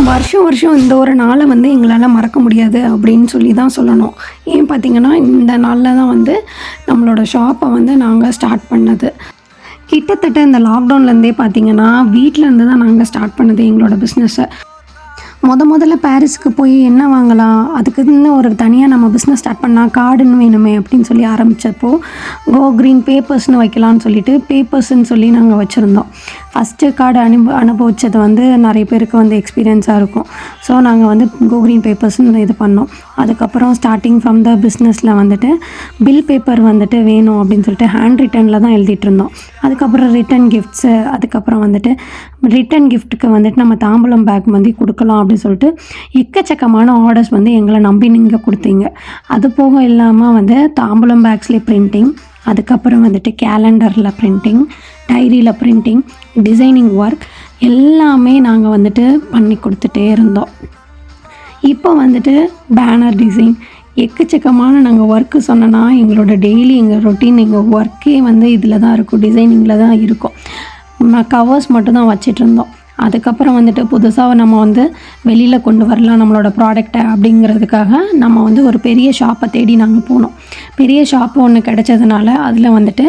வருஷம் வருஷம் இந்த ஒரு நாளை வந்து எங்களால் மறக்க முடியாது அப்படின்னு சொல்லி தான் சொல்லணும். ஏன் பார்த்திங்கன்னா, இந்த நாளில் தான் வந்து நம்மளோட ஷாப்பை வந்து நாங்கள் ஸ்டார்ட் பண்ணது. கிட்டத்தட்ட இந்த லாக்டவுன்லேருந்தே பார்த்திங்கன்னா வீட்டிலேருந்து தான் நாங்கள் ஸ்டார்ட் பண்ணது எங்களோட பிஸ்னஸை. முதல்ல பாரிஸுக்கு போய் என்ன வாங்கலாம், அதுக்குன்னு ஒரு தனியாக நம்ம பிஸ்னஸ் ஸ்டார்ட் பண்ணால் கார்டுன்னு வேணுமே அப்படின்னு சொல்லி ஆரம்பித்தப்போ கோ க்ரீன் பேப்பர்ஸ்னு வைக்கலான்னு சொல்லிட்டு பேப்பர்ஸ்ன்னு சொல்லி நாங்கள் வச்சுருந்தோம். ஃபஸ்ட்டு கார்டு அனுபவிச்சது வந்து நிறைய பேருக்கு வந்து எக்ஸ்பீரியன்ஸாக இருக்கும். ஸோ நாங்கள் வந்து கோ க்ரீன் பேப்பர்ஸ்ன்னு இது பண்ணோம். அதுக்கப்புறம் ஸ்டார்டிங் ஃப்ரம் த பிஸ்னஸில் வந்துட்டு பில் பேப்பர் வந்துட்டு வேணும் அப்படின்னு சொல்லிட்டு ஹேண்ட் ரிட்டனில் தான் எழுதிட்டு இருந்தோம். அதுக்கப்புறம் ரிட்டன் கிஃப்ட்ஸு, அதுக்கப்புறம் வந்துட்டு ரிட்டன் கிஃப்ட்டுக்கு வந்துட்டு நம்ம தாம்பூலம் பேக் வந்து கொடுக்கலாம் அப்படின்னு சொல்லிட்டு எக்கச்சக்கமான ஆர்டர்ஸ் வந்து எங்களை நம்பி நீங்கள் கொடுத்தீங்க. அது போக இல்லாமல் வந்து தாம்பூலம் பேக்ஸ்லேயே பிரிண்டிங், அதுக்கப்புறம் வந்துட்டு கேலண்டரில் பிரிண்டிங், டைரியில் பிரிண்டிங், டிசைனிங் ஒர்க் எல்லாமே நாங்கள் வந்துட்டு பண்ணி கொடுத்துட்டே இருந்தோம். இப்போ வந்துட்டு பேனர் டிசைன் எக்கச்சக்கமான நாங்கள் ஒர்க்கு சொன்னோன்னா எங்களோட டெய்லி எங்கள் ரொட்டீன் எங்கள் ஒர்க்கே வந்து இதில் தான் இருக்கும், டிசைனிங்கில் தான் இருக்கும். கவர்ஸ் மட்டும் தான் வச்சிட்டு இருந்தோம். அதுக்கப்புறம் வந்துட்டு புதுசாக நம்ம வந்து வெளியில் கொண்டு வரலாம் நம்மளோட ப்ராடக்டை அப்படிங்கிறதுக்காக நம்ம வந்து ஒரு பெரிய ஷாப்பை தேடி நாங்கள் போனோம். பெரிய ஷாப்பு ஒன்று கிடச்சதுனால அதில் வந்துட்டு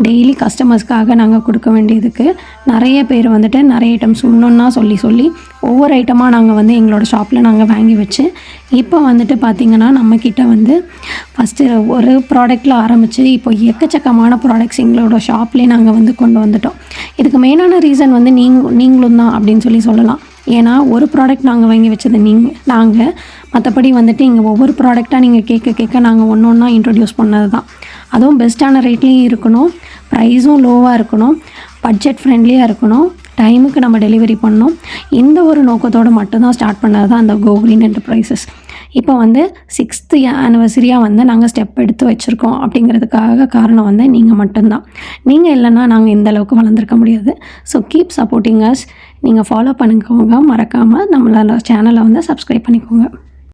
டெய்லி கஸ்டமர்ஸ்க்காக நாங்கள் கொடுக்க வேண்டியதுக்கு நிறைய பேர் வந்துட்டு நிறைய ஐட்டம்ஸ் ஒன்றா சொல்லி ஒவ்வொரு ஐட்டமாக நாங்கள் வந்து எங்களோட ஷாப்பில் நாங்கள் வாங்கி வச்சு இப்போ வந்துட்டு பார்த்திங்கன்னா நம்மக்கிட்ட வந்து ஃபஸ்ட்டு ஒரு ப்ராடக்டில் ஆரம்பித்து இப்போ எக்கச்சக்கமான ப்ராடக்ட்ஸ் எங்களோட ஷாப்லேயே நாங்கள் வந்து கொண்டு வந்துட்டோம். இதுக்கு மெயினான ரீசன் வந்து நீங்களும் தான் அப்படின்னு சொல்லலாம். ஏன்னா ஒரு ப்ராடக்ட் நாங்கள் வாங்கி வச்சது நாங்கள், மற்றபடி வந்துட்டு இங்கே ஒவ்வொரு ப்ராடக்டாக நீங்கள் கேட்க நாங்கள் ஒன்று ஒன்றா இன்ட்ரடியூஸ் பண்ணது தான். அதுவும் பெஸ்ட்டான ரேட்லேயும் இருக்கணும், ப்ரைஸும் லோவாக இருக்கணும், பட்ஜெட் ஃப்ரெண்ட்லியாக இருக்கணும், டைமுக்கு நம்ம டெலிவரி பண்ணோம். இந்த ஒரு நோக்கத்தோடு மட்டும்தான் ஸ்டார்ட் பண்ணது தான் அந்த கோ க்ரீன் என்டர்பிரைசஸ். இப்போ வந்து 6th ஆனிவர்சரியாக வந்து நாங்கள் ஸ்டெப் எடுத்து வச்சுருக்கோம். அப்படிங்கிறதுக்காக காரணம் வந்து நீங்கள் மட்டும்தான். நீங்கள் இல்லைன்னா நாங்கள் இந்த அளவுக்கு வளர்ந்துருக்க முடியாது. So keep supporting us. நீங்கள் ஃபாலோ பண்ணிக்கோங்க, மறக்காமல் நம்மளோட சேனலை வந்து சப்ஸ்கிரைப் பண்ணிக்கோங்க.